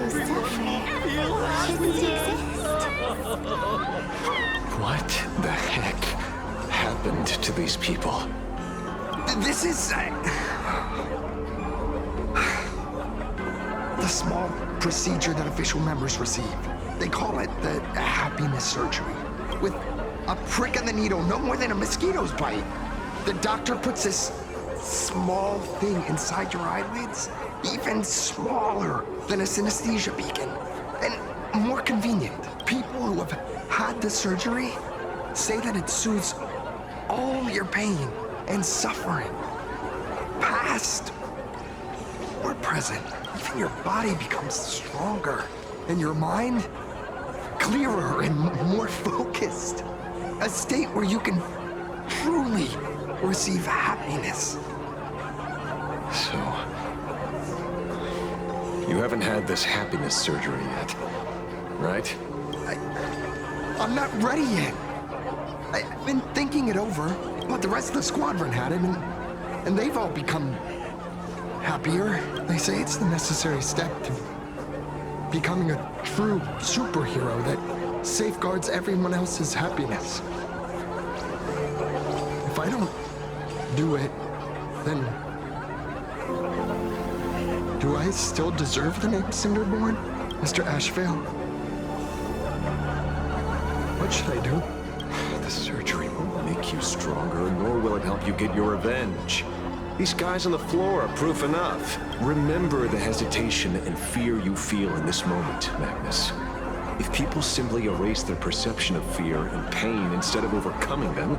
who suffer shouldn't exist. What the heck happened to these people? This is... the small procedure that official members receive. They call it the happiness surgery. With a prick of the needle, no more than a mosquito's bite. The doctor puts this small thing inside your eyelids, even smaller than a synesthesia beacon, and more convenient. People who have had the surgery say that it soothes all your pain and suffering, past or present. Even your body becomes stronger, and your mind clearer and more focused. A state where you can truly receive happiness. So, you haven't had this happiness surgery yet, right? I'm not ready yet. I've been thinking it over, but the rest of the squadron had it, and they've all become happier. They say it's the necessary step to becoming a true superhero that safeguards everyone else's happiness. If I don't do it, then do I still deserve the name Cinderborn, Mr. Ashvale? What should I do? The surgery won't make you stronger, nor will it help you get your revenge. These guys on the floor are proof enough. Remember the hesitation and fear you feel in this moment, Magnus. If people simply erase their perception of fear and pain instead of overcoming them,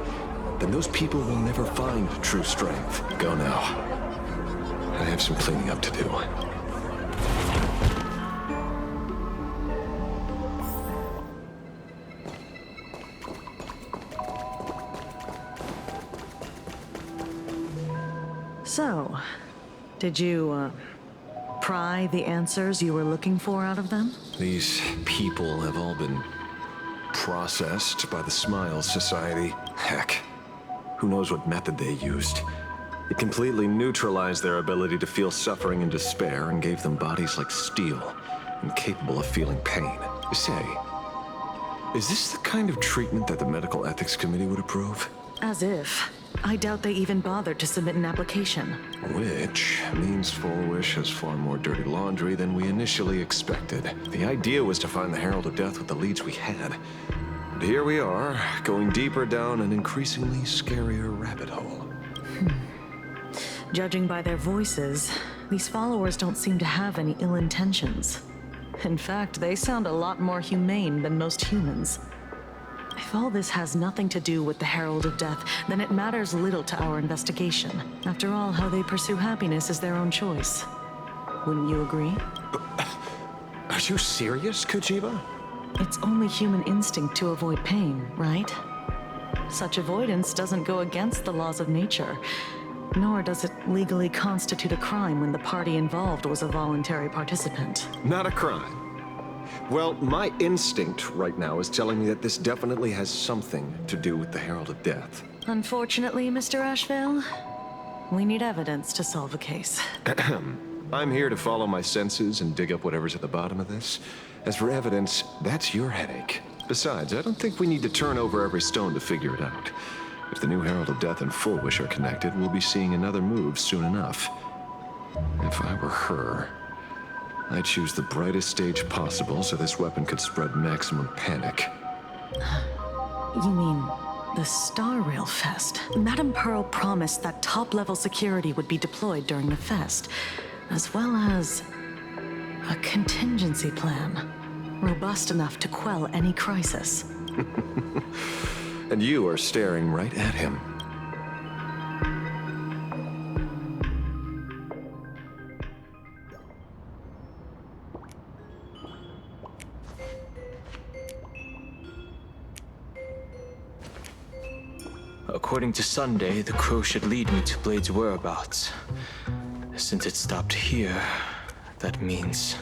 then those people will never find true strength. Go now. I have some cleaning up to do. So, did you, pry the answers you were looking for out of them? These people have all been processed by the Smiles Society. Heck, who knows what method they used. It completely neutralized their ability to feel suffering and despair and gave them bodies like steel, incapable of feeling pain. Say, is this the kind of treatment that the Medical Ethics Committee would approve? As if. I doubt they even bothered to submit an application. Which means Full Wish has far more dirty laundry than we initially expected. The idea was to find the Herald of Death with the leads we had. And here we are, going deeper down an increasingly scarier rabbit hole. Judging by their voices, these followers don't seem to have any ill intentions. In fact, they sound a lot more humane than most humans. If all this has nothing to do with the Herald of Death, then it matters little to our investigation. After all, how they pursue happiness is their own choice. Wouldn't you agree? Are you serious, Kujiba? It's only human instinct to avoid pain, right? Such avoidance doesn't go against the laws of nature, nor does it legally constitute a crime when the party involved was a voluntary participant. Not a crime. Well, my instinct right now is telling me that this definitely has something to do with the Herald of Death. Unfortunately, Mr. Ashvale, we need evidence to solve a case. I'm here to follow my senses and dig up whatever's at the bottom of this. As for evidence, that's your headache. Besides, I don't think we need to turn over every stone to figure it out. If the new Herald of Death and Full Wish are connected, we'll be seeing another move soon enough. If I were her, I'd choose the brightest stage possible so this weapon could spread maximum panic. You mean the Star Rail Fest? Madame Pearl promised that top-level security would be deployed during the fest, as well as a contingency plan, robust enough to quell any crisis. And you are staring right at him. According to Sunday, the crow should lead me to Blade's whereabouts. Since it stopped here, that means...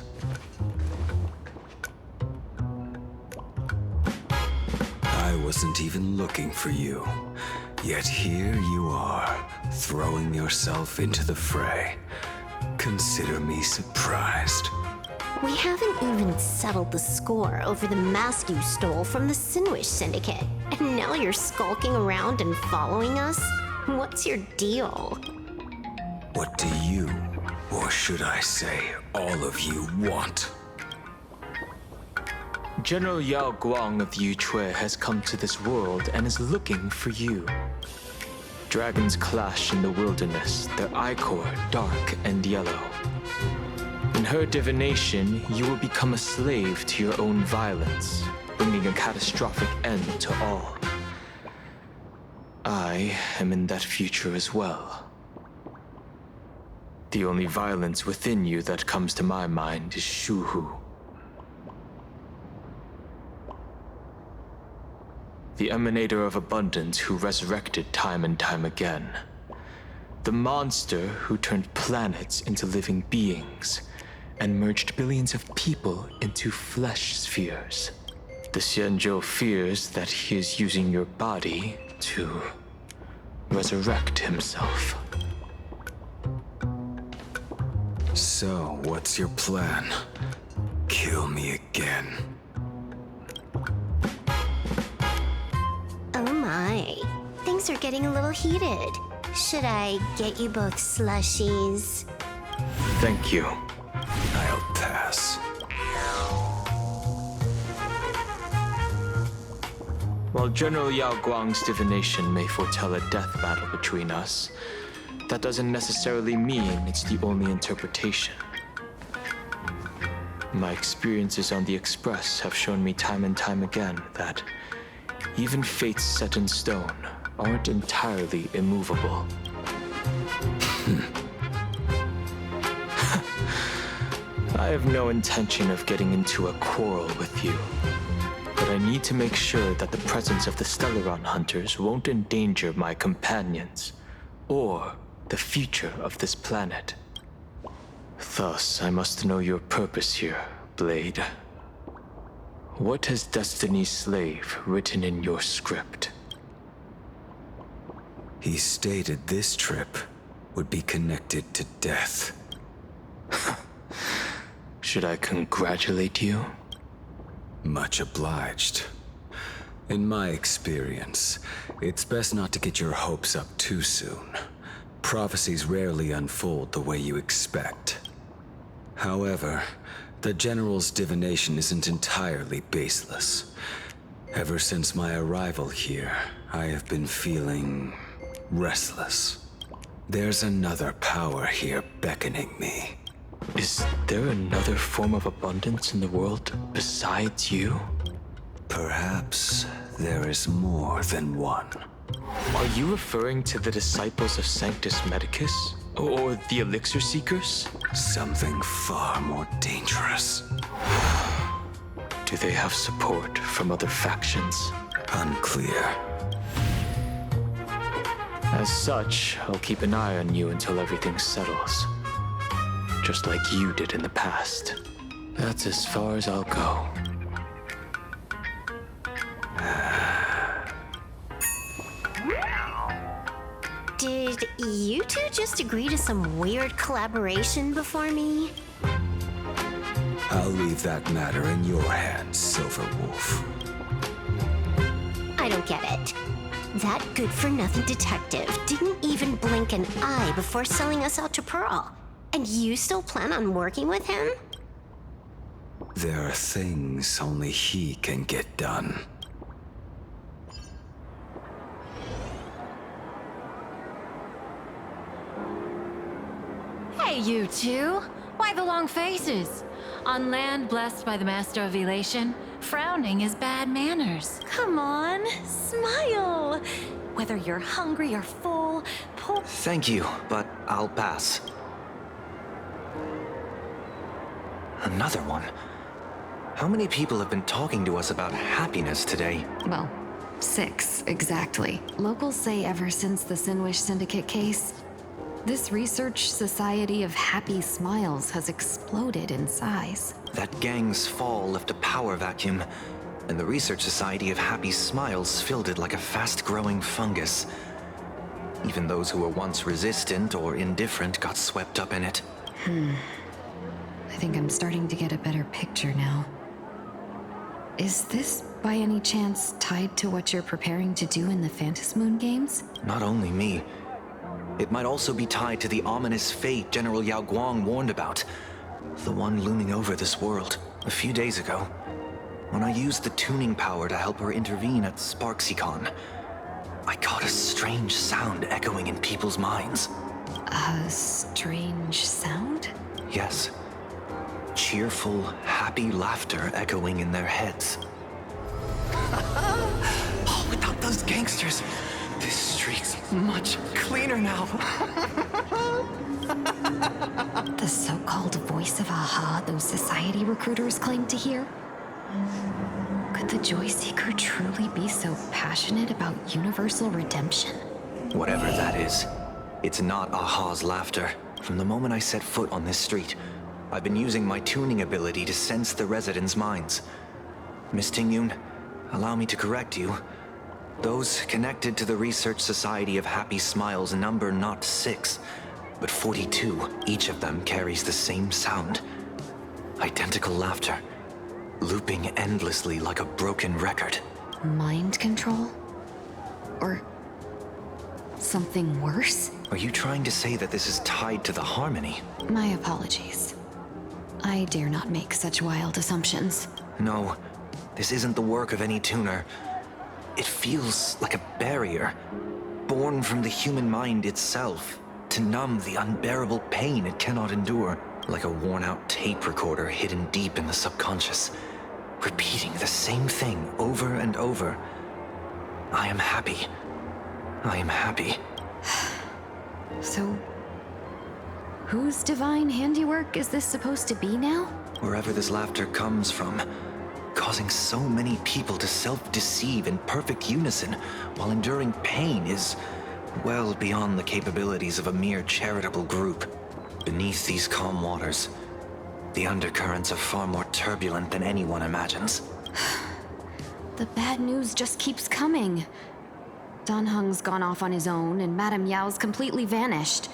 I wasn't even looking for you. Yet here you are, throwing yourself into the fray. Consider me surprised. We haven't even settled the score over the mask you stole from the Sinwish Syndicate. And now you're skulking around and following us? What's your deal? What do you, or should I say, all of you want? General Yao Guang of Yuchui has come to this world and is looking for you. Dragons clash in the wilderness, their ichor dark and yellow. In her divination, you will become a slave to your own violence, bringing a catastrophic end to all. I am in that future as well. The only violence within you that comes to my mind is Shuhu. The emanator of abundance who resurrected time and time again. The monster who turned planets into living beings and merged billions of people into flesh spheres. The Xianzhou fears that he is using your body to resurrect himself. So, what's your plan? Kill me again. Oh my. Things are getting a little heated. Should I get you both slushies? Thank you. I'll pass. While General Yao Guang's divination may foretell a death battle between us, that doesn't necessarily mean it's the only interpretation. My experiences on the Express have shown me time and time again that even fates set in stone aren't entirely immovable. I have no intention of getting into a quarrel with you, but I need to make sure that the presence of the Stellaron hunters won't endanger my companions or the future of this planet. Thus, I must know your purpose here, Blade. What has Destiny's Slave written in your script? He stated this trip would be connected to death. Should I congratulate you? Much obliged. In my experience, it's best not to get your hopes up too soon. Prophecies rarely unfold the way you expect. However, the General's divination isn't entirely baseless. Ever since my arrival here, I have been feeling restless. There's another power here beckoning me. Is there another form of abundance in the world besides you? Perhaps there is more than one. Are you referring to the disciples of Sanctus Medicus? Or the Elixir Seekers? Something far more dangerous. Do they have support from other factions? Unclear. As such, I'll keep an eye on you until everything settles. Just like you did in the past. That's as far as I'll go. Did you two just agree to some weird collaboration before me? I'll leave that matter in your hands, Silver Wolf. I don't get it. That good-for-nothing detective didn't even blink an eye before selling us out to Pearl. And you still plan on working with him? There are things only he can get done. Hey, you two! Why the long faces? On land blessed by the Master of Elation, frowning is bad manners. Come on, smile. Whether you're hungry or full, pull. Thank you, but I'll pass. Another one? How many people have been talking to us about happiness today? Well, 6, exactly. Locals say ever since the Sinwish Syndicate case, this research society of happy smiles has exploded in size. That gang's fall left a power vacuum, and the Research Society of Happy Smiles filled it like a fast-growing fungus. Even those who were once resistant or indifferent got swept up in it. I think I'm starting to get a better picture now. Is this, by any chance, tied to what you're preparing to do in the Phantasmoon games? Not only me. It might also be tied to the ominous fate General Yao Guang warned about. The one looming over this world a few days ago. When I used the tuning power to help her intervene at SparksyCon, I caught a strange sound echoing in people's minds. A strange sound? Yes. Cheerful, happy laughter echoing in their heads. Oh, without those gangsters, this street's much cleaner now. The so-called voice of Aha those society recruiters claim to hear? Could the Joy Seeker truly be so passionate about universal redemption? Whatever that is, it's not Aha's laughter. From the moment I set foot on this street, I've been using my tuning ability to sense the residents' minds. Miss Tingyun, allow me to correct you. Those connected to the Research Society of Happy Smiles number not 6, but 42. Each of them carries the same sound. Identical laughter, looping endlessly like a broken record. Mind control? Or something worse? Are you trying to say that this is tied to the harmony? My apologies. I dare not make such wild assumptions. No, this isn't the work of any tuner. It feels like a barrier, born from the human mind itself, to numb the unbearable pain it cannot endure, like a worn-out tape recorder hidden deep in the subconscious, repeating the same thing over and over. I am happy. I am happy. So, whose divine handiwork is this supposed to be now? Wherever this laughter comes from, causing so many people to self-deceive in perfect unison while enduring pain is well beyond the capabilities of a mere charitable group. Beneath these calm waters, the undercurrents are far more turbulent than anyone imagines. The bad news just keeps coming. Dan Heng's gone off on his own, and Madame Yao's completely vanished.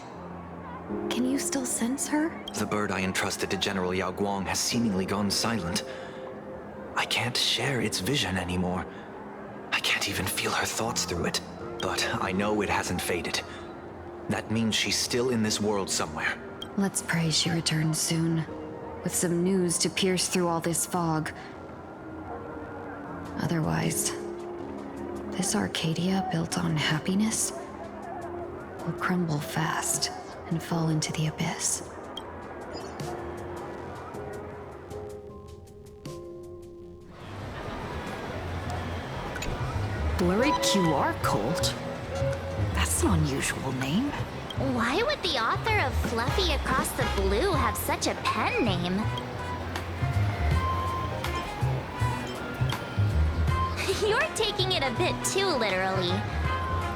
Can you still sense her? The bird I entrusted to General Yao Guang has seemingly gone silent. I can't share its vision anymore. I can't even feel her thoughts through it. But I know it hasn't faded. That means she's still in this world somewhere. Let's pray she returns soon, with some news to pierce through all this fog. Otherwise, this Arcadia built on happiness will crumble fast and fall into the abyss. Blurry QR Cult? That's an unusual name. Why would the author of Fluffy Across the Blue have such a pen name? You're taking it a bit too literally.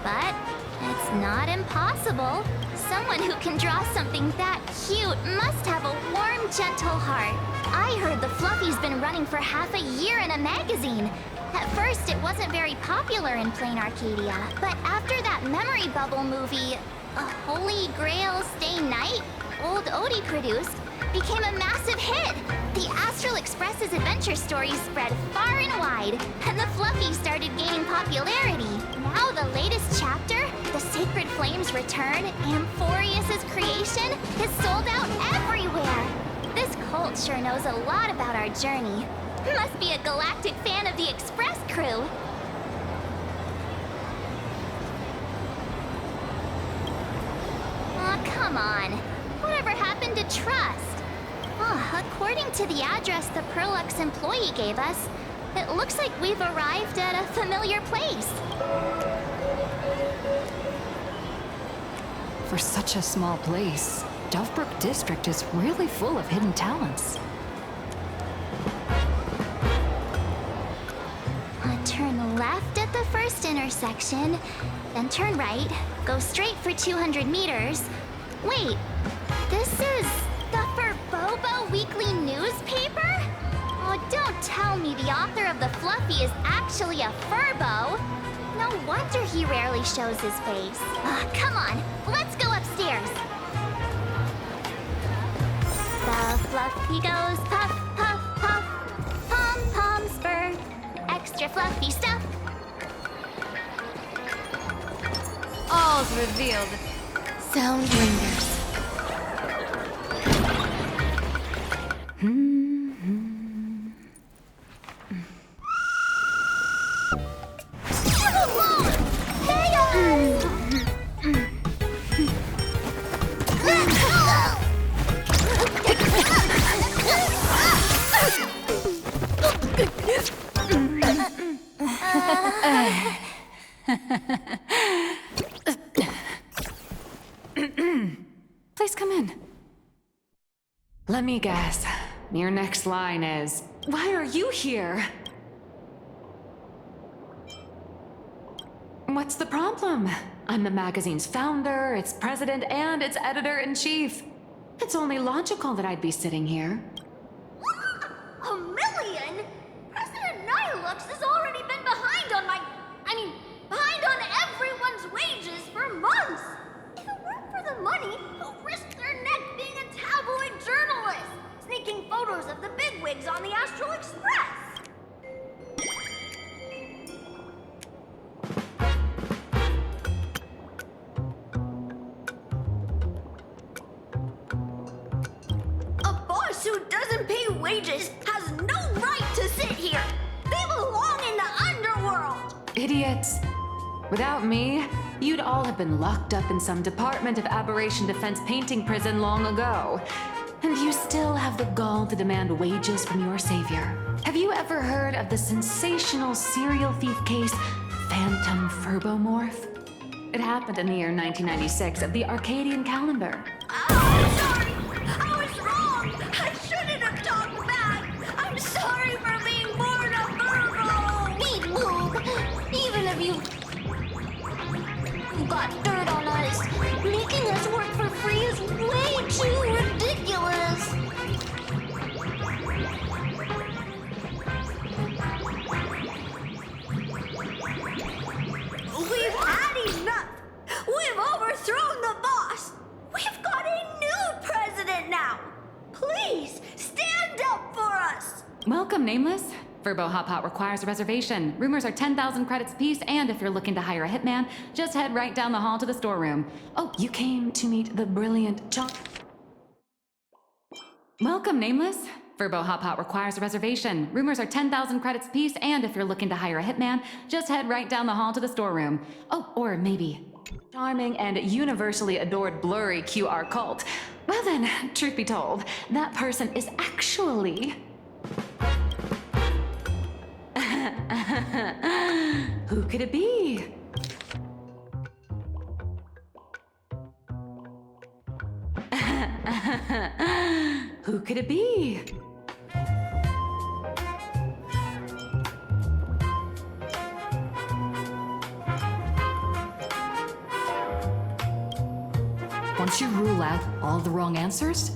But it's not impossible. Someone who can draw something that cute must have a warm, gentle heart. I heard the Fluffy's been running for half a year in a magazine. At first, it wasn't very popular in Planarcadia, but after that memory bubble movie, A Holy Grail Stay Night, Old Odie produced, became a massive hit. The Astral Express's adventure stories spread far and wide, and the Fluffy started gaining popularity. Now the latest chapter, The Sacred Flames Return, Amphorius's creation, is sold out everywhere. This cult sure knows a lot about our journey. Must be a galactic fan of the Express crew. Aw, come on. Whatever happened to trust? According to the address the Perlux employee gave us, it looks like we've arrived at a familiar place. For such a small place, Dovebrook District is really full of hidden talents. Turn left at the first intersection, then turn right, go straight for 200 meters. Wait, this is the Furbobo Weekly newspaper? Oh, don't tell me the author of the Fluffy is actually a Furbo. No wonder he rarely shows his face. Come on, let's go upstairs. The fluffy goes puff, puff, puff. Pom-pom spur, extra fluffy stuff. All's revealed. Sound lingers. Please come in. Let me guess. Your next line is, "Why are you here?" What's the problem? I'm the magazine's founder, its president, and its editor-in-chief. It's only logical that I'd be sitting here. $1 million? President Nihilux has already been behind on behind on everyone's wages for months. If it weren't for the money, who'd risk their neck being a tabloid journalist, sneaking photos of the bigwigs on the Astral Express? A boss who doesn't pay wages has no right to sit here. They belong in the underworld. Idiots. Without me, you'd all have been locked up in some Department of Aberration Defense painting prison long ago. And you still have the gall to demand wages from your savior. Have you ever heard of the sensational serial thief case, Phantom Furbomorph? It happened in the year 1996 of the Arcadian calendar. I'm sorry. I was wrong. I shouldn't have talked back. I'm sorry for being born a Virgo. Beat move. Even if you got dirt on us, making us work for free is way too ridiculous. We've had enough. We've overthrown the boss. We've got a new president now. Please stand up for us. Welcome, Nameless. Verbo Hop Hot requires a reservation. Rumors are 10,000 credits apiece, and if you're looking to hire a hitman, just head right down the hall to the storeroom. Oh, you came to meet the brilliant John. Welcome, Nameless. Verbo Hop Hot requires a reservation. Rumors are 10,000 credits apiece, and if you're looking to hire a hitman, just head right down the hall to the storeroom. Oh, or maybe charming and universally adored blurry QR cult. Well then, truth be told, that person is actually... Who could it be? Who could it be? Once you rule out all the wrong answers,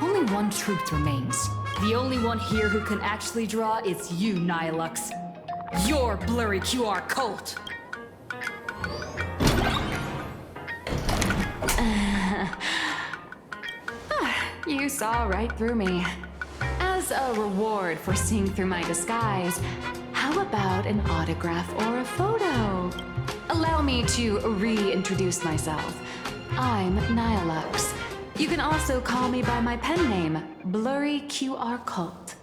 only one truth remains. The only one here who can actually draw is you, Nihilux. Your blurry QR cult. You saw right through me. As a reward for seeing through my disguise, how about an autograph or a photo? Allow me to reintroduce myself. I'm Nihilux. You can also call me by my pen name, Blurry QR Cult.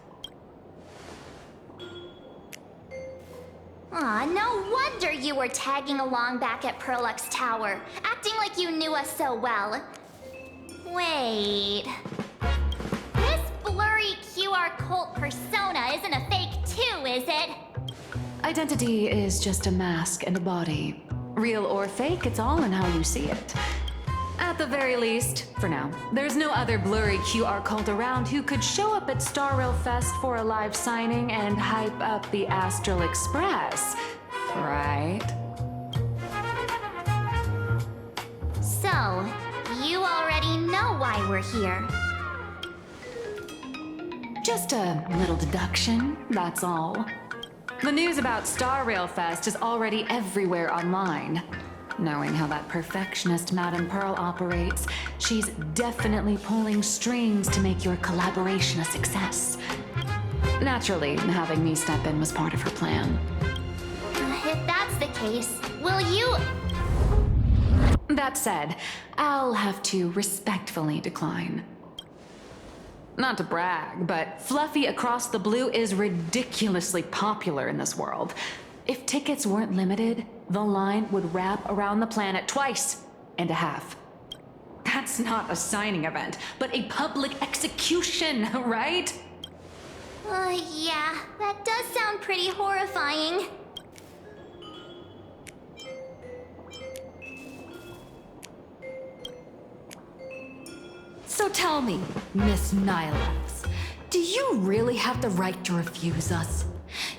Aw, no wonder you were tagging along back at Perlux Tower, acting like you knew us so well. Wait. This blurry QR cult persona isn't a fake too, is it? Identity is just a mask and a body. Real or fake, it's all in how you see it. At the very least, for now, there's no other blurry QR cult around who could show up at Star Rail Fest for a live signing and hype up the Astral Express, right? So, you already know why we're here. Just a little deduction, that's all. The news about Star Rail Fest is already everywhere online. Knowing how that perfectionist Madame Pearl operates, she's definitely pulling strings to make your collaboration a success. Naturally, having me step in was part of her plan. If that's the case, will you... That said, I'll have to respectfully decline. Not to brag, but Fluffy Across the Blue is ridiculously popular in this world. If tickets weren't limited, the line would wrap around the planet twice and a half. That's not a signing event, but a public execution, right? Yeah, that does sound pretty horrifying. So tell me, Miss Nylax, do you really have the right to refuse us?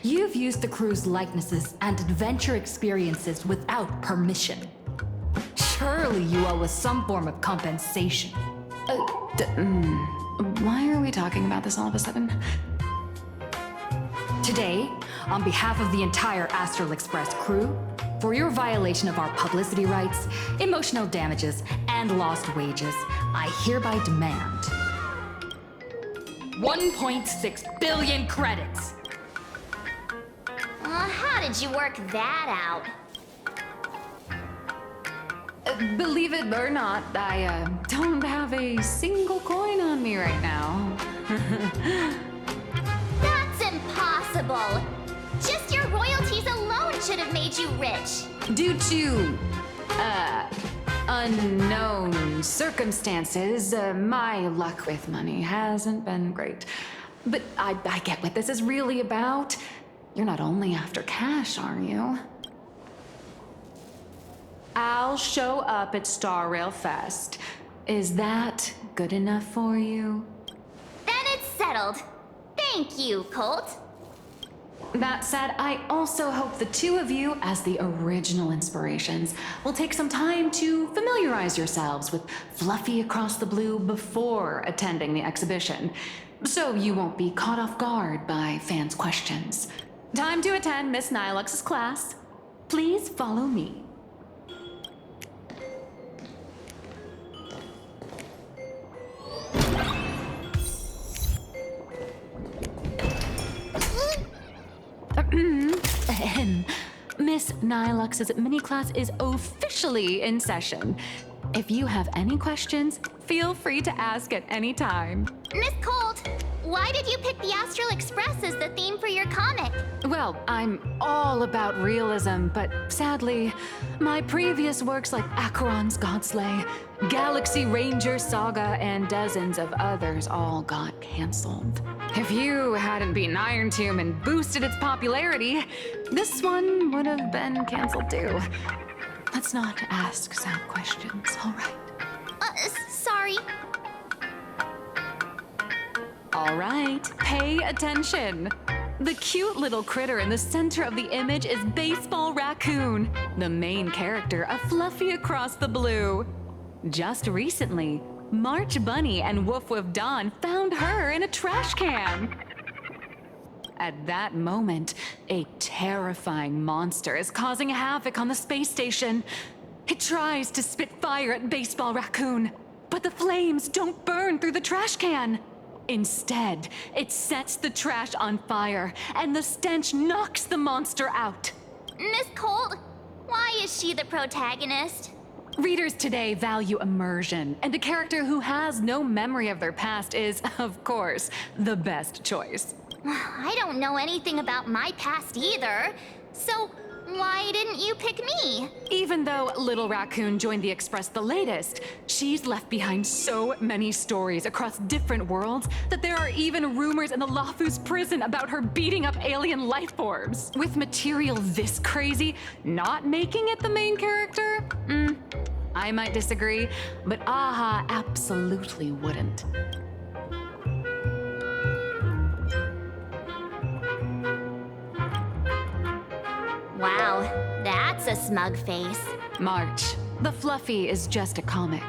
You've used the crew's likenesses and adventure experiences without permission. Surely you owe us some form of compensation. Why are we talking about this all of a sudden? Today, on behalf of the entire Astral Express crew, for your violation of our publicity rights, emotional damages, and lost wages, I hereby demand 1.6 billion credits. How did you work that out? Believe it or not, I don't have a single coin on me right now. That's impossible! Just your royalties alone should have made you rich! Due to, unknown circumstances, my luck with money hasn't been great. But I get what this is really about. You're not only after cash, are you? I'll show up at Star Rail Fest. Is that good enough for you? Then it's settled. Thank you, Colt. That said, I also hope the two of you, as the original inspirations, will take some time to familiarize yourselves with Fluffy Across the Blue before attending the exhibition, so you won't be caught off guard by fans' questions. Time to attend Miss Nylux's class. Please follow me. Miss Nylux's mini class is officially in session. If you have any questions, feel free to ask at any time. Miss Colt, why did you pick the Astral Express as the theme for your comic? Well, I'm all about realism, but sadly, my previous works like Acheron's Godslay, Galaxy Ranger Saga, and dozens of others all got canceled. If you hadn't beaten Iron Tomb and boosted its popularity, this one would have been canceled too. Let's not ask sad questions, all right? Sorry. All right, pay attention. The cute little critter in the center of the image is Baseball Raccoon, the main character of Fluffy Across the Blue. Just recently, March Bunny and Woof Woof Dawn found her in a trash can. At that moment, a terrifying monster is causing havoc on the space station. It tries to spit fire at Baseball Raccoon, but the flames don't burn through the trash can. Instead, it sets the trash on fire, and the stench knocks the monster out. Miss Colt, why is she the protagonist? Readers today value immersion, and a character who has no memory of their past is, of course, the best choice. I don't know anything about my past either, so why didn't you pick me? Even though Little Raccoon joined the Express the latest, she's left behind so many stories across different worlds that there are even rumors in the Lafu's prison about her beating up alien life forms. With material this crazy, not making it the main character? I might disagree, but AHA absolutely wouldn't. Wow, that's a smug face. March, the Fluffy is just a comic.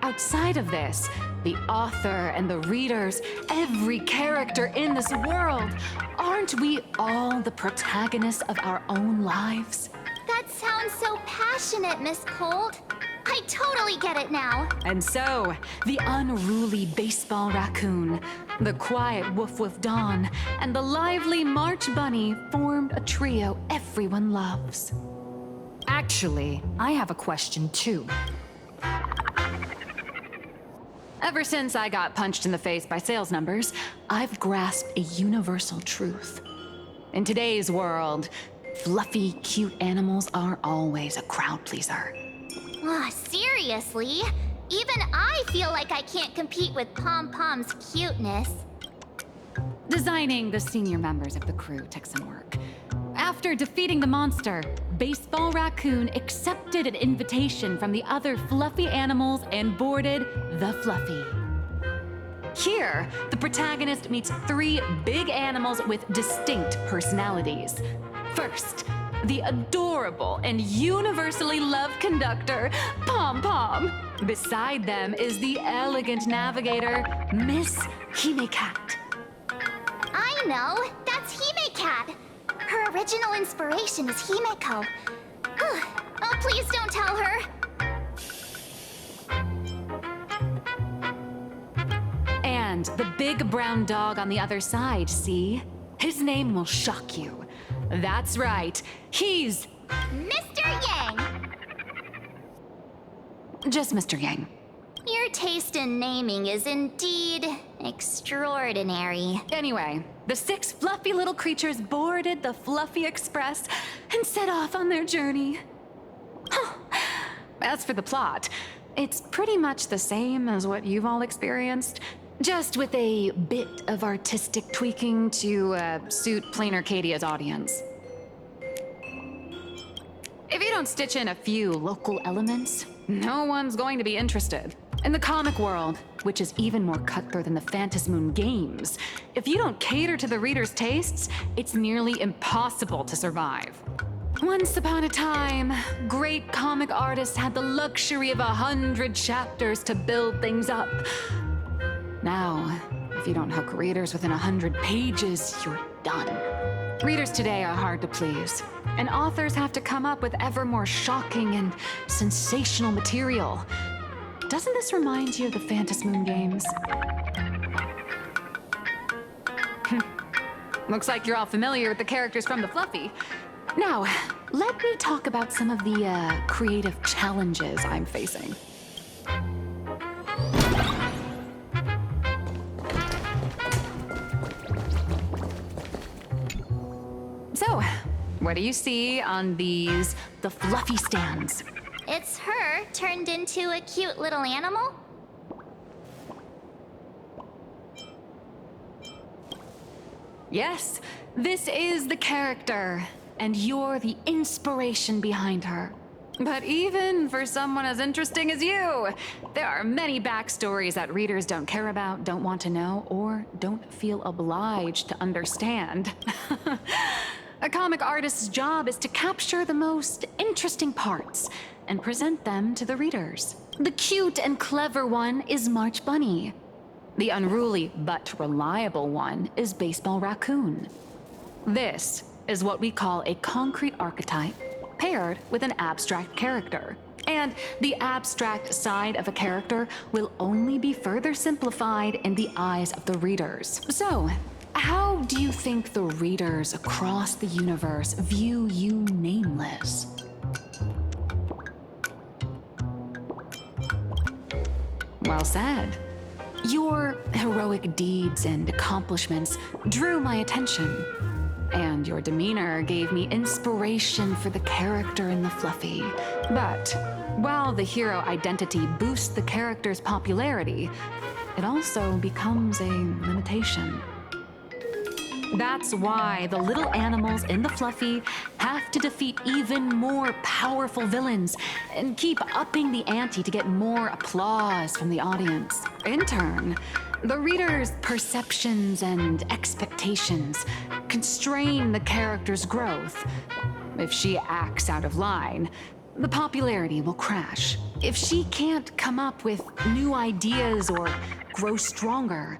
Outside of this, the author and the readers, every character in this world, aren't we all the protagonists of our own lives? That's sounds so passionate, Miss Cold. I totally get it now. And so, the unruly baseball raccoon, the quiet woof woof Dawn, and the lively March Bunny formed a trio everyone loves. Actually, I have a question too. Ever since I got punched in the face by sales numbers, I've grasped a universal truth. In today's world, fluffy, cute animals are always a crowd pleaser. Seriously? Even I feel like I can't compete with Pom Pom's cuteness. Designing the senior members of the crew took some work. After defeating the monster, Baseball Raccoon accepted an invitation from the other fluffy animals and boarded the Fluffy. Here, the protagonist meets 3 big animals with distinct personalities. First, the adorable and universally loved conductor, Pom Pom. Beside them is the elegant navigator, Miss Hime-Cat. I know! That's Hime-Cat! Her original inspiration is Himeko. Oh, please don't tell her! And the big brown dog on the other side, see? His name will shock you. That's right, he's Mr. Yang! just Mr. Yang. Your taste in naming is indeed extraordinary. Anyway, the 6 fluffy little creatures boarded the Fluffy Express and set off on their journey. As for the plot, it's pretty much the same as what you've all experienced, just with a bit of artistic tweaking to suit Planarcadia's audience. If you don't stitch in a few local elements, no one's going to be interested. In the comic world, which is even more cutthroat than the Phantasmoon games, if you don't cater to the reader's tastes, it's nearly impossible to survive. Once upon a time, great comic artists had the luxury of 100 chapters to build things up. Now, if you don't hook readers within 100 pages, you're done. Readers today are hard to please, and authors have to come up with ever more shocking and sensational material. Doesn't this remind you of the Phantasmoon games? Looks like you're all familiar with the characters from the Fluffy. Now, let me talk about some of the creative challenges I'm facing. So, what do you see on the Fluffy stands? It's her turned into a cute little animal? Yes, this is the character, and you're the inspiration behind her. But even for someone as interesting as you, there are many backstories that readers don't care about, don't want to know, or don't feel obliged to understand. A comic artist's job is to capture the most interesting parts and present them to the readers. The cute and clever one is March Bunny. The unruly but reliable one is Baseball Raccoon. This is what we call a concrete archetype paired with an abstract character. And the abstract side of a character will only be further simplified in the eyes of the readers. So, how do you think the readers across the universe view you nameless? Well said. Your heroic deeds and accomplishments drew my attention, and your demeanor gave me inspiration for the character in the Fluffy. But while the hero identity boosts the character's popularity, it also becomes a limitation. That's why the little animals in the Fluffy have to defeat even more powerful villains and keep upping the ante to get more applause from the audience. In turn, the reader's perceptions and expectations constrain the character's growth. If she acts out of line, the popularity will crash. If she can't come up with new ideas or grow stronger,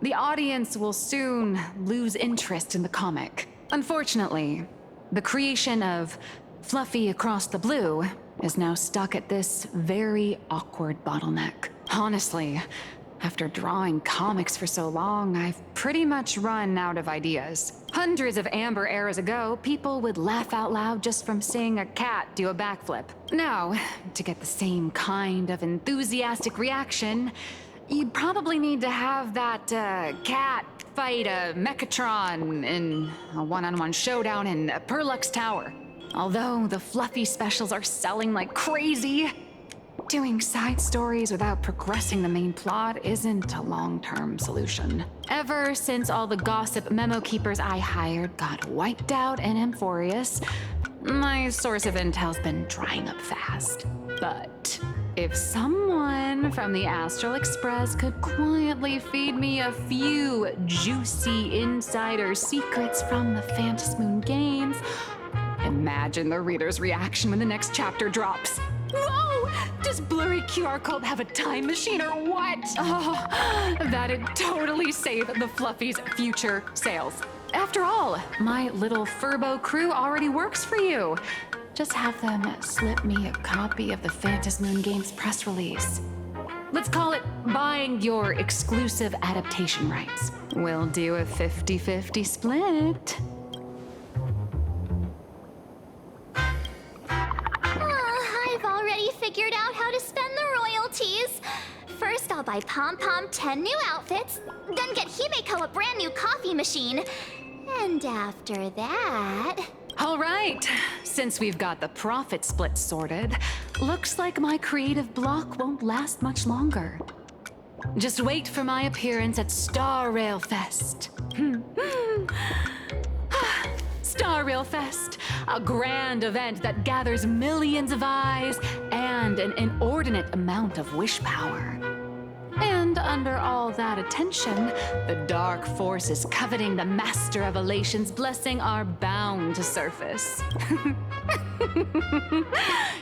the audience will soon lose interest in the comic. Unfortunately, the creation of Fluffy across the blue is now stuck at this very awkward bottleneck. Honestly, after drawing comics for so long, I've pretty much run out of ideas. Hundreds of amber eras ago, people would laugh out loud just from seeing a cat do a backflip. Now, to get the same kind of enthusiastic reaction, you'd probably need to have that cat fight a Mechatron in a one-on-one showdown in Perlux Tower. Although the Fluffy specials are selling like crazy, doing side stories without progressing the main plot isn't a long-term solution. Ever since all the gossip memo keepers I hired got wiped out in Amphorius, my source of intel's been drying up fast. But if someone from the Astral Express could quietly feed me a few juicy insider secrets from the Phantasmoon games, imagine the reader's reaction when the next chapter drops. Whoa! Does Blurry QR Code have a time machine or what? Oh, that'd totally save the Fluffy's future sales. After all, my little Furbo crew already works for you. Just have them slip me a copy of the Phantasmoon Games press release. Let's call it buying your exclusive adaptation rights. We'll do a 50-50 split. I've already figured out how to spend the royalties. First, I'll buy Pom Pom 10 new outfits, then get Himeko a brand new coffee machine. And after that... All right, since we've got the profit split sorted, looks like my creative block won't last much longer. Just wait for my appearance at Star Rail Fest. Star Rail Fest, a grand event that gathers millions of eyes and an inordinate amount of wish power. And under all that attention, the dark forces coveting the Master of Elation's blessing are bound to surface.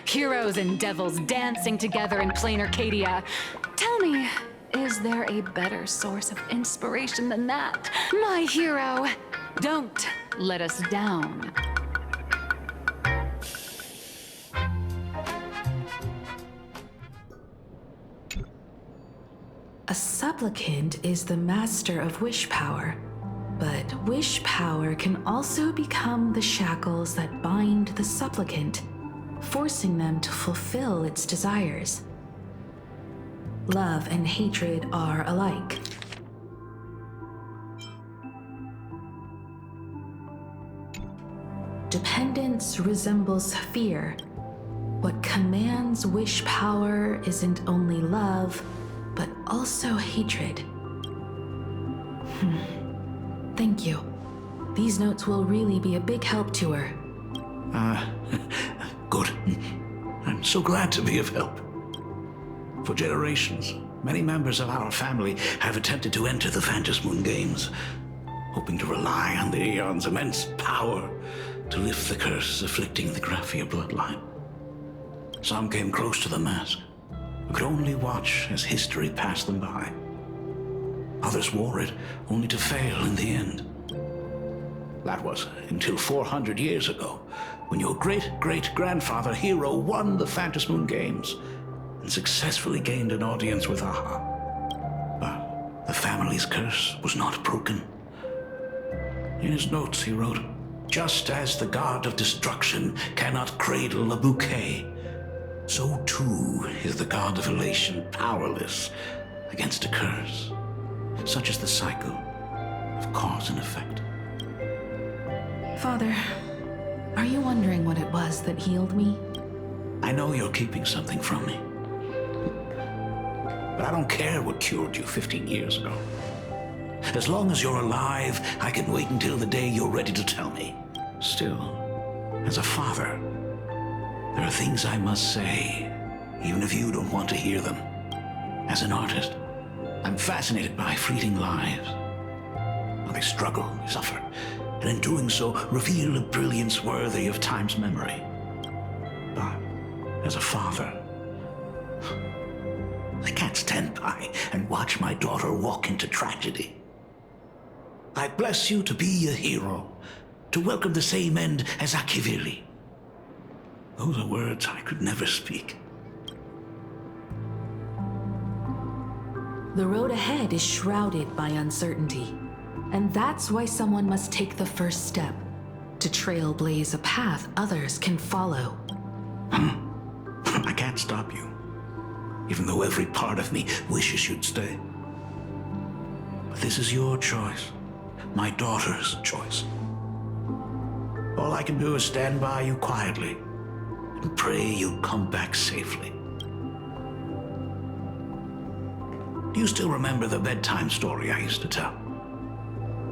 Heroes and devils dancing together in Planarcadia. Tell me, is there a better source of inspiration than that? My hero, don't let us down. A supplicant is the master of wish power, but wish power can also become the shackles that bind the supplicant, forcing them to fulfill its desires. Love and hatred are alike. Dependence resembles fear. What commands wish power isn't only love, but also hatred. Thank you. These notes will really be a big help to her. Good. I'm so glad to be of help. For generations, many members of our family have attempted to enter the Phantasmoon Games, hoping to rely on the Aeon's immense power to lift the curse afflicting the Graphia bloodline. Some came close to the mask, but could only watch as history passed them by. Others wore it, only to fail in the end. That was until 400 years ago, when your great-great-grandfather Hero won the Phantasmoon Games and successfully gained an audience with Aha. But the family's curse was not broken. In his notes he wrote, "Just as the god of destruction cannot cradle a bouquet, so too is the god of elation powerless against a curse. Such is the cycle of cause and effect." Father, are you wondering what it was that healed me? I know you're keeping something from me. But I don't care what cured you 15 years ago. As long as you're alive, I can wait until the day you're ready to tell me. Still, as a father, there are things I must say, even if you don't want to hear them. As an artist, I'm fascinated by fleeting lives. How they struggle, they suffer, and in doing so, reveal a brilliance worthy of time's memory. But as a father, I can't stand by and watch my daughter walk into tragedy. I bless you to be a hero, to welcome the same end as Akivili. Those are words I could never speak. The road ahead is shrouded by uncertainty, and that's why someone must take the first step to trailblaze a path others can follow. I can't stop you, even though every part of me wishes you'd stay. But this is your choice, my daughter's choice. All I can do is stand by you quietly and pray you'll come back safely. Do you still remember the bedtime story I used to tell?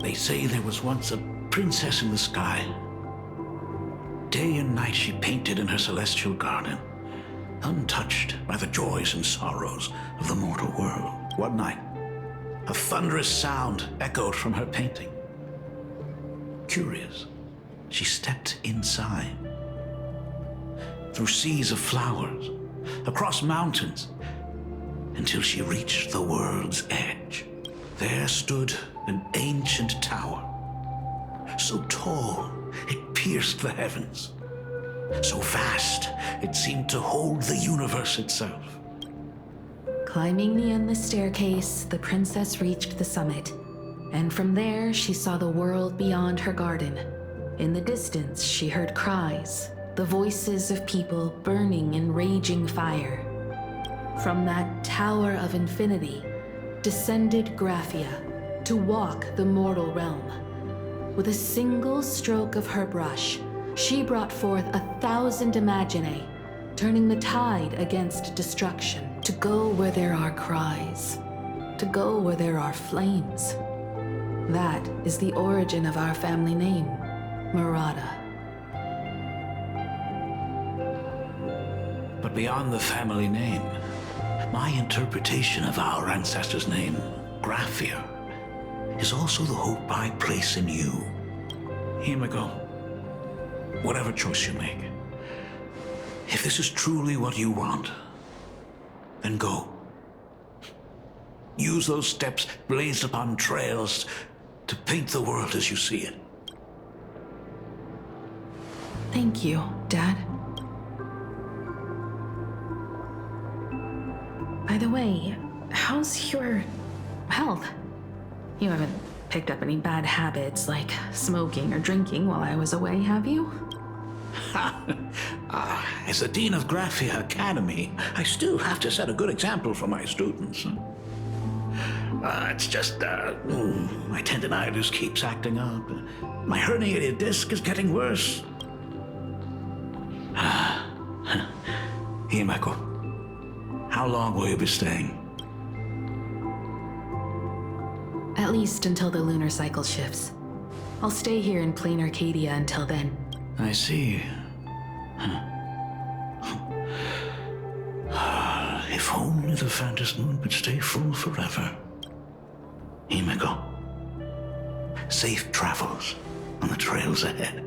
They say there was once a princess in the sky. Day and night she painted in her celestial garden, untouched by the joys and sorrows of the mortal world. One night, a thunderous sound echoed from her painting. Curious, she stepped inside. Through seas of flowers, across mountains, until she reached the world's edge. There stood an ancient tower, so tall it pierced the heavens, so vast it seemed to hold the universe itself. Climbing the endless staircase, the princess reached the summit, and from there she saw the world beyond her garden. In the distance, she heard cries, the voices of people burning in raging fire. From that tower of infinity descended Graphia to walk the mortal realm. With a single stroke of her brush, she brought forth 1,000 Imaginae, turning the tide against destruction, to go where there are cries, to go where there are flames. That is the origin of our family name, Murata. But beyond the family name, my interpretation of our ancestor's name, Graphia, is also the hope I place in you. Himiko, whatever choice you make, if this is truly what you want, then go. Use those steps blazed upon trails to paint the world as you see it. Thank you, Dad. By the way, how's your health? You haven't picked up any bad habits like smoking or drinking while I was away, have you? As the Dean of Graphia Academy, I still have to set a good example for my students. It's just, my tendinitis keeps acting up. My herniated disc is getting worse. Himeko, how long will you be staying? At least until the lunar cycle shifts. I'll stay here in Planarcadia until then. I see. If only the Phantom Moon could stay full forever. Himeko, safe travels on the trails ahead.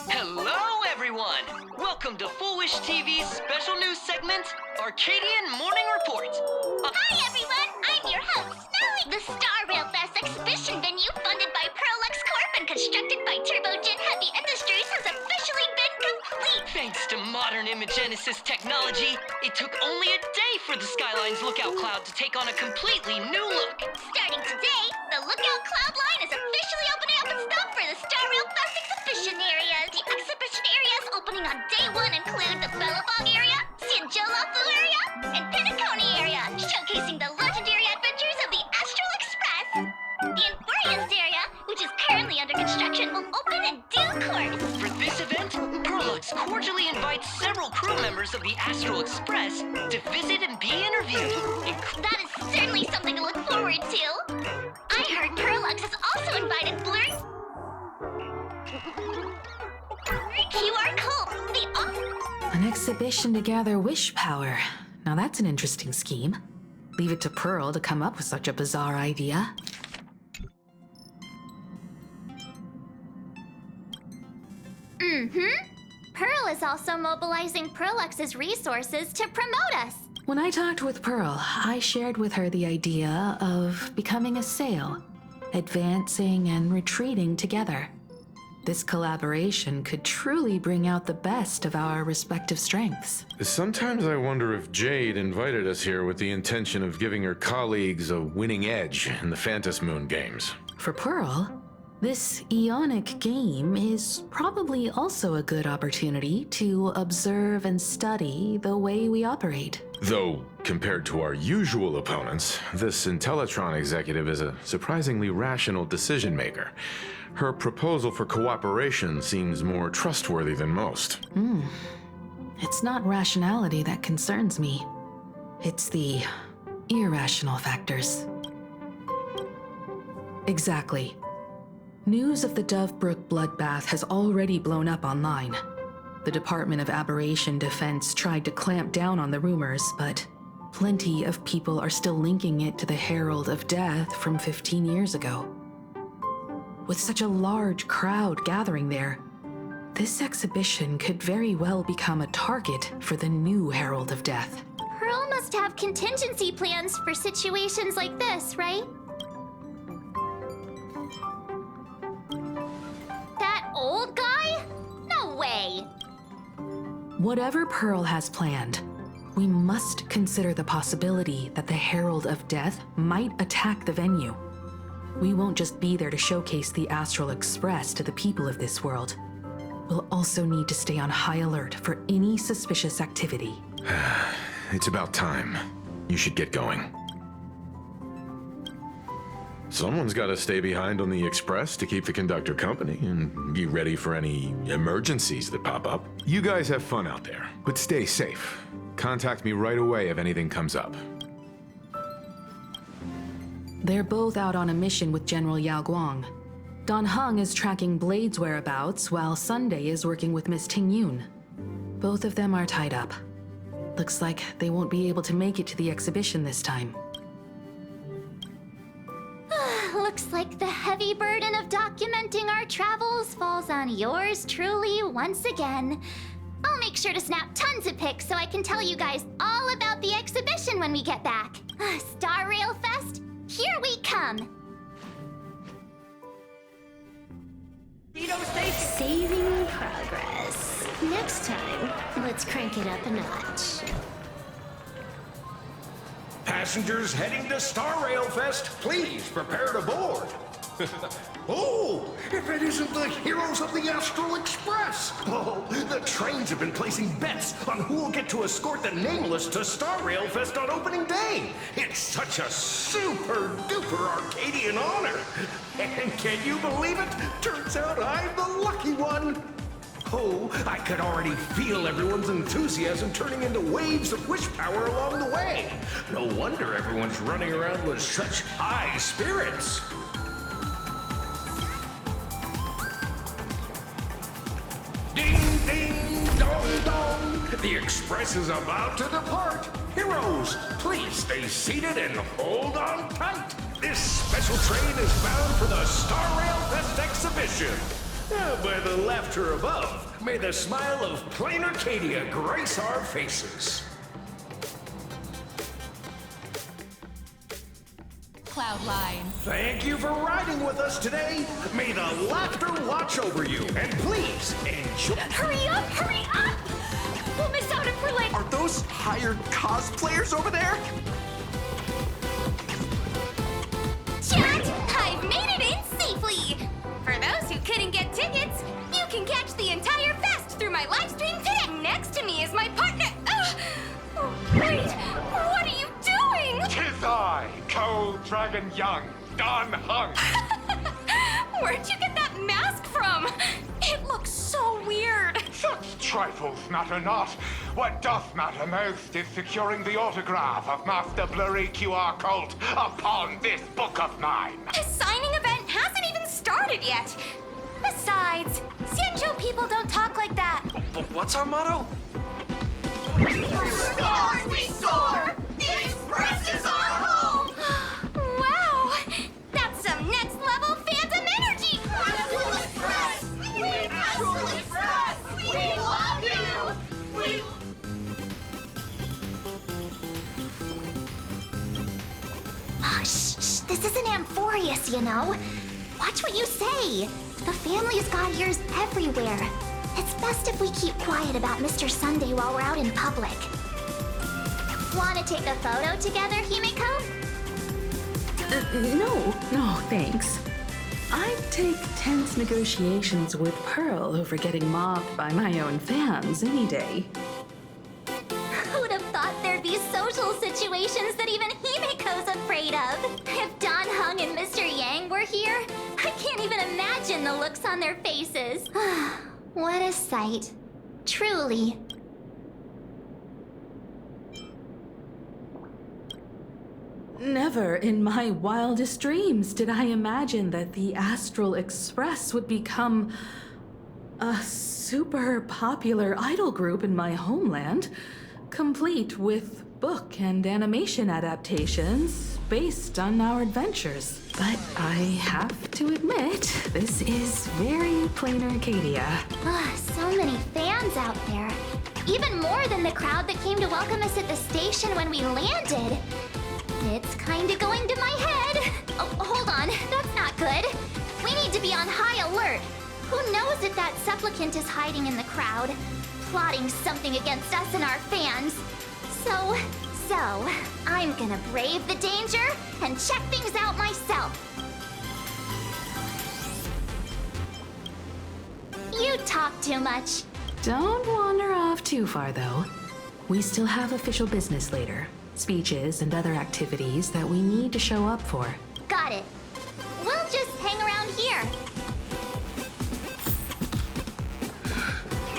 Hello, everyone! Welcome to Foolish TV's special news segment, Arcadian Morning Report. Hi, everyone! I'm your host, Snowy! The Star Rail Fest exhibition venue, funded by Perlex Corp and constructed by Turbogen Heavy Industries, has officially been complete! Thanks to modern imagenesis technology, it took only a day for the Skyline's Lookout Cloud to take on a completely new look. Starting today, the Lookout Cloud line is officially opening up its stuff for the Star Rail Fest exhibition area. The exhibition areas opening on day 1 include the Bellafog area, Sianjolafu area, and Pinacone area, showcasing the legendary adventures of the Astral Express. The Enfurians area, which is currently under construction, will open in due course. For this event, Perlux cordially invites several crew members of the Astral Express to visit and be interviewed. That is certainly something to look forward to. I heard Perlux has also invited Blur QR code. An exhibition to gather wish power. Now that's an interesting scheme. Leave it to Pearl to come up with such a bizarre idea. Pearl is also mobilizing Perlux's resources to promote us. When I talked with Pearl, I shared with her the idea of becoming a sail, advancing and retreating together. This collaboration could truly bring out the best of our respective strengths. Sometimes I wonder if Jade invited us here with the intention of giving her colleagues a winning edge in the Phantom Moon games. For Pearl, this Ionic game is probably also a good opportunity to observe and study the way we operate. Though, compared to our usual opponents, this Intellitron executive is a surprisingly rational decision maker. Her proposal for cooperation seems more trustworthy than most. It's not rationality that concerns me. It's the irrational factors. Exactly. News of the Dovebrook bloodbath has already blown up online. The Department of Aberration Defense tried to clamp down on the rumors, but plenty of people are still linking it to the Herald of Death from 15 years ago. With such a large crowd gathering there, this exhibition could very well become a target for the new Herald of Death. Pearl must have contingency plans for situations like this, right? That old guy? No way! Whatever Pearl has planned, we must consider the possibility that the Herald of Death might attack the venue. We won't just be there to showcase the Astral Express to the people of this world. We'll also need to stay on high alert for any suspicious activity. It's about time. You should get going. Someone's got to stay behind on the Express to keep the conductor company and be ready for any emergencies that pop up. You guys have fun out there, but stay safe. Contact me right away if anything comes up. They're both out on a mission with General Yao Guang. Dan Heng is tracking Blade's whereabouts, while Sunday is working with Miss Ting Yun. Both of them are tied up. Looks like they won't be able to make it to the exhibition this time. Looks like the heavy burden of documenting our travels falls on yours truly once again. I'll make sure to snap tons of pics so I can tell you guys all about the exhibition when we get back. Star Rail Fest, here we come! Saving progress. Next time, let's crank it up a notch. Passengers heading to Star Rail Fest, please prepare to board. Oh, if it isn't the heroes of the Astral Express! Oh, the trains have been placing bets on who will get to escort the Nameless to Star Rail Fest on opening day. It's such a super-duper Arcadian honor. And can you believe it? Turns out I'm the lucky one. Oh, I could already feel everyone's enthusiasm turning into waves of wish power along the way. No wonder everyone's running around with such high spirits. Ding, ding, dong, dong. The Express is about to depart. Heroes, please stay seated and hold on tight. This special train is bound for the Star Rail Fest exhibition. By the laughter above, may the smile of Planarcadia grace our faces. Cloudline. Thank you for riding with us today. May the laughter watch over you, and please enjoy. Hurry up! Hurry up! We'll miss out if we're late. Are those hired cosplayers over there? Chat! I've made it in safely! For those who couldn't get tickets, you can catch the entire fest through my live stream today. Next to me is my partner. Wait, what are you doing? 'Tis I, Cold Dragon Young, Dan Heng. Where'd you get that mask from? It looks so weird. Such trifles matter not. What doth matter most is securing the autograph of Master Blurry QR Cult upon this book of mine. The signing event hasn't even started yet. Besides, Xianzhou people don't talk like that. But what's our motto? Stars we soar! The Express is our home! Wow! That's some next level Phantom energy! Astral Express! We Astral Express! We love serious, you know. Watch what you say. The family's got ears everywhere. It's best if we keep quiet about Mr. Sunday while we're out in public. Wanna take a photo together, Himeko? No, thanks. I'd take tense negotiations with Pearl over getting mobbed by my own fans any day. Who would have thought there'd be social situations that even Himeko's afraid of? If Don Hung and Mr. Yang were here, I can't even imagine the looks on their faces. What a sight. Truly. Never in my wildest dreams did I imagine that the Astral Express would become a super popular idol group in my homeland, complete with book and animation adaptations based on our adventures. But I have to admit, this is very Planarcadia. So many fans out there. Even more than the crowd that came to welcome us at the station when we landed. It's kinda going to my head. Oh, hold on, that's not good. We need to be on high alert. Who knows if that supplicant is hiding in the crowd, plotting something against us and our fans. So, I'm gonna brave the danger and check things out myself. You talk too much. Don't wander off too far, though. We still have official business later. Speeches and other activities that we need to show up for. Got it. We'll just hang around here.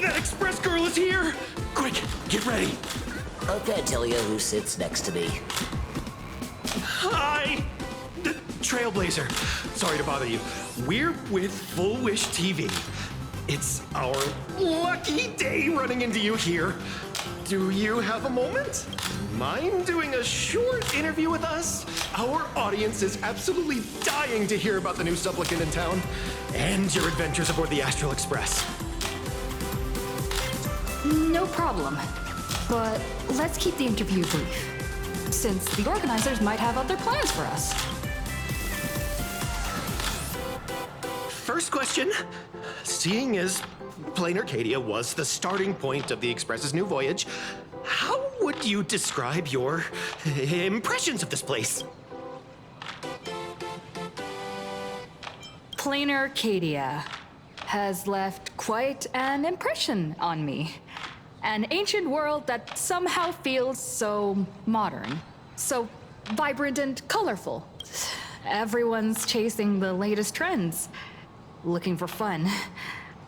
That express girl is here! Quick, get ready. I can't tell you who sits next to me. Hi! Trailblazer. Sorry to bother you. We're with Full Wish TV. It's our lucky day running into you here. Do you have a moment? Mind doing a short interview with us? Our audience is absolutely dying to hear about the new supplicant in town and your adventures aboard the Astral Express. No problem. But let's keep the interview brief, since the organizers might have other plans for us. First question. Seeing as Planarcadia was the starting point of the Express's new voyage, how would you describe your impressions of this place? Planarcadia has left quite an impression on me. An ancient world that somehow feels so modern, so vibrant and colorful. Everyone's chasing the latest trends, looking for fun.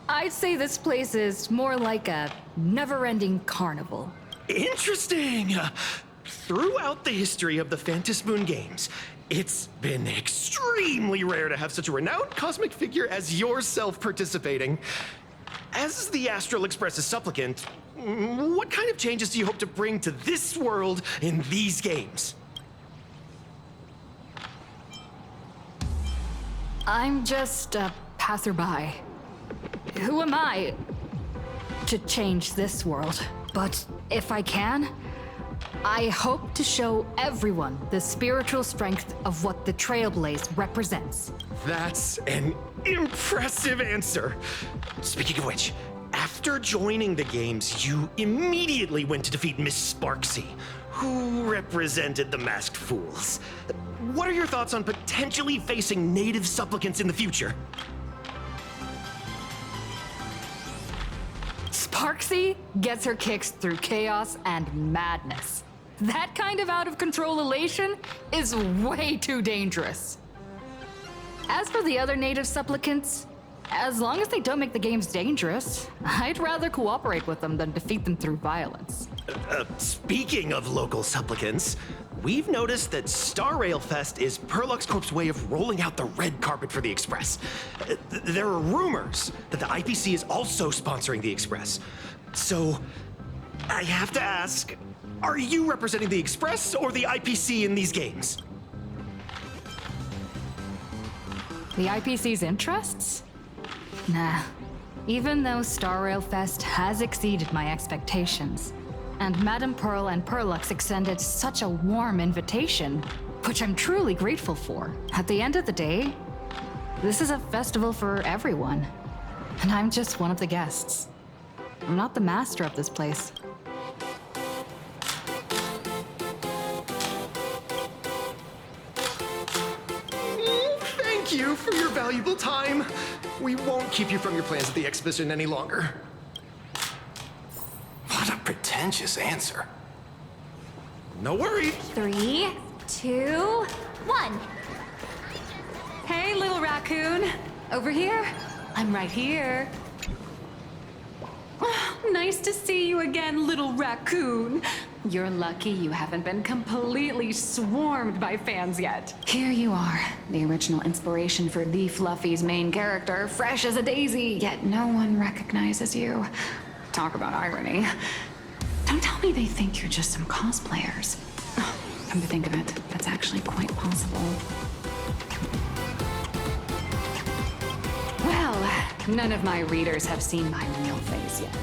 I'd say this place is more like a never-ending carnival. Interesting! Throughout the history of the Phantom Moon Games, it's been extremely rare to have such a renowned cosmic figure as yourself participating. As the Astral Express's supplicant, what kind of changes do you hope to bring to this world in these games? I'm just a passerby. Who am I to change this world? But if I can, I hope to show everyone the spiritual strength of what the Trailblaze represents. That's an impressive answer. Speaking of which, after joining the games, you immediately went to defeat Miss Sparksy, who represented the Masked Fools. What are your thoughts on potentially facing native supplicants in the future? Sparksy gets her kicks through chaos and madness. That kind of out-of-control elation is way too dangerous. As for the other native supplicants, as long as they don't make the games dangerous, I'd rather cooperate with them than defeat them through violence. Speaking of local supplicants, we've noticed that Star Rail Fest is Perlux Corp's way of rolling out the red carpet for the Express. There are rumors that the IPC is also sponsoring the Express. So, I have to ask, are you representing the Express or the IPC in these games? The IPC's interests? Nah. Even though Star Rail Fest has exceeded my expectations, and Madame Pearl and Perlux extended such a warm invitation, which I'm truly grateful for. At the end of the day, this is a festival for everyone, and I'm just one of the guests. I'm not the master of this place. Thank you for your valuable time. We won't keep you from your plans at the exhibition any longer. What a pretentious answer. No worries. 3, 2, 1. Hey, little raccoon. Over here? I'm right here. Nice to see you again, little raccoon. You're lucky you haven't been completely swarmed by fans yet. Here you are, the original inspiration for the Fluffy's main character, fresh as a daisy, yet no one recognizes you. Talk about irony. Don't tell me they think you're just some cosplayers. Come to think of it, that's actually quite possible. Well, none of my readers have seen my real face yet.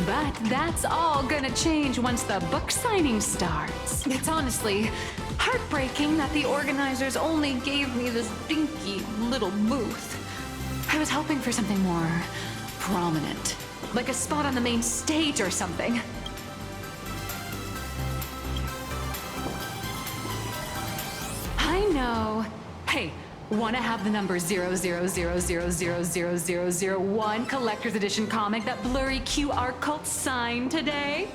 But that's all gonna change once the book signing starts. It's honestly heartbreaking that the organizers only gave me this dinky little booth. I was hoping for something more prominent, like a spot on the main stage or something. I know. Hey, wanna have the number 000000001 collector's edition comic that blurry QR cult signed today?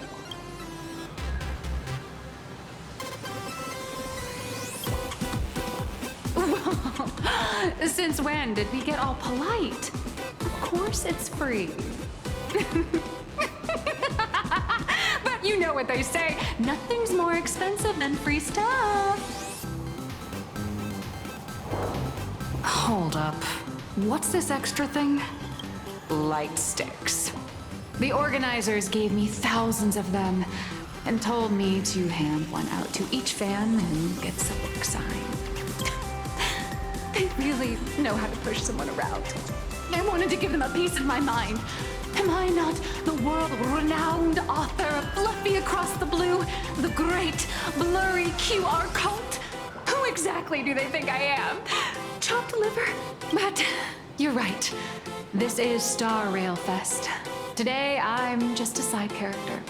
Since when did we get all polite? Of course it's free. But you know what they say, nothing's more expensive than free stuff. Hold up. What's this extra thing? Light sticks. The organizers gave me thousands of them and told me to hand one out to each fan who gets a book signed. They really know how to push someone around. I wanted to give them a piece of my mind. Am I not the world-renowned author of Fluffy Across the Blue, the great blurry QR cult? Who exactly do they think I am? Chopped liver? But you're right. This is Star Rail Fest. Today, I'm just a side character.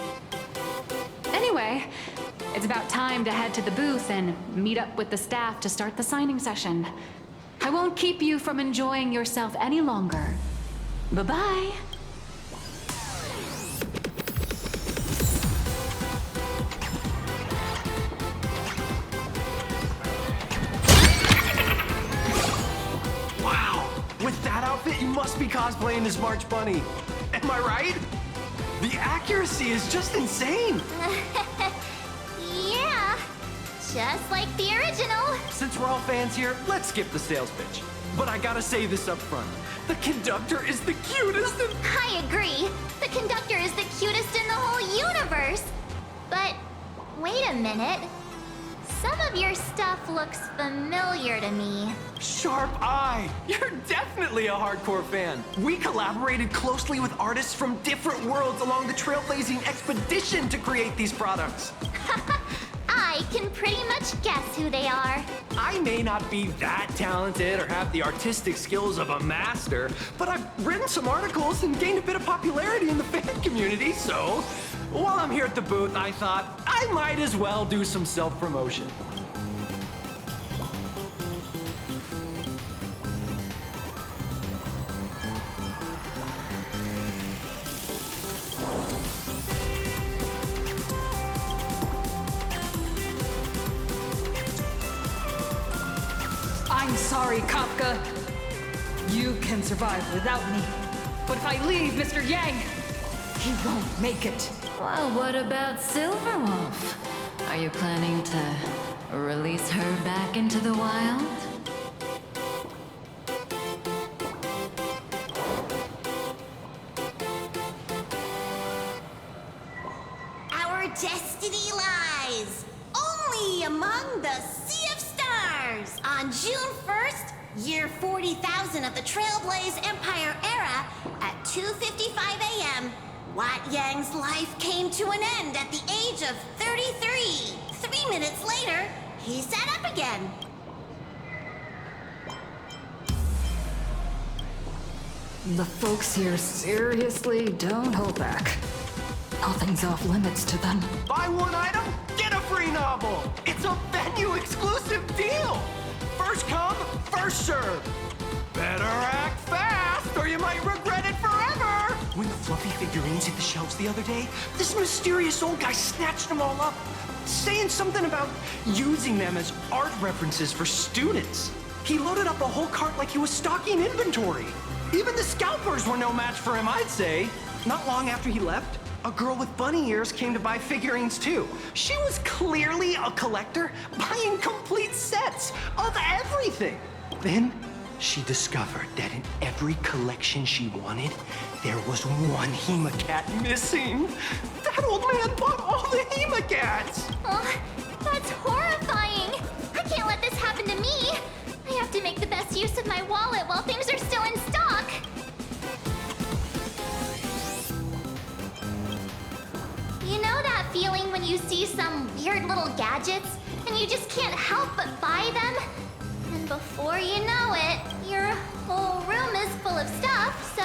Anyway, it's about time to head to the booth and meet up with the staff to start the signing session. I won't keep you from enjoying yourself any longer. Bye-bye. With that outfit, you must be cosplaying as March Bunny. Am I right? The accuracy is just insane. Yeah, just like the original. Since we're all fans here, let's skip the sales pitch. But I gotta say this up front. The conductor is the cutest and... I agree. The conductor is the cutest in the whole universe. But wait a minute. Some of your stuff looks familiar to me. Sharp eye! You're definitely a hardcore fan. We collaborated closely with artists from different worlds along the trailblazing expedition to create these products. I can pretty much guess who they are. I may not be that talented or have the artistic skills of a master, but I've written some articles and gained a bit of popularity in the fan community, so while I'm here at the booth, I thought I might as well do some self-promotion. I'm sorry, Kafka. You can survive without me. But if I leave Mr. Yang, he won't make it. Well, what about Silverwolf? Are you planning to release her back into the wild? Our destiny lies only among the Sea of Stars. On June 1st, year 40,000 of the Trailblaze Empire era, at 2:55 a.m., Wat Yang's life came to an end at the age of 33. 3 minutes later, He's set up again. The folks here seriously don't hold back. Nothing's off limits to them. Buy one item, get a free novel. It's a venue exclusive deal. First come, first serve. Better act fast or you might regret it forever. When the fluffy figurines hit the shelves the other day, this mysterious old guy snatched them all up, saying something about using them as art references for students. He loaded up a whole cart like he was stocking inventory. Even the scalpers were no match for him, I'd say. Not long after he left, a girl with bunny ears came to buy figurines too. She was clearly a collector, buying complete sets of everything. Then she discovered that in every collection she wanted, there was one Hemacat missing. That old man bought all the Hemacats. Oh, that's horrifying. I can't let this happen to me. I have to make the best use of my wallet while things are still in stock. You know that feeling when you see some weird little gadgets and you just can't help but buy them? And before you know it, your whole room is full of stuff, so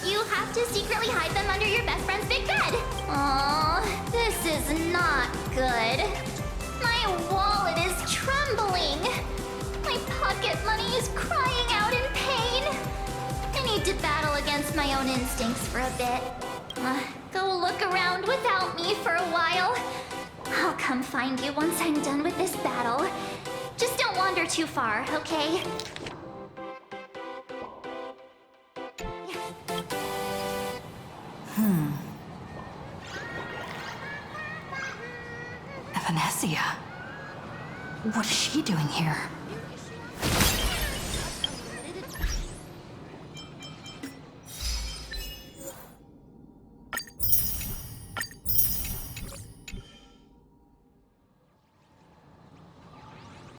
you have to secretly hide them under your best friend's big bed. Aww, this is not good. My wallet is trembling. My pocket money is crying out in pain. I need to battle against my own instincts for a bit. Go look around without me for a while. I'll come find you once I'm done with this battle. Just don't wander too far, okay? Evanesia. What is she doing here?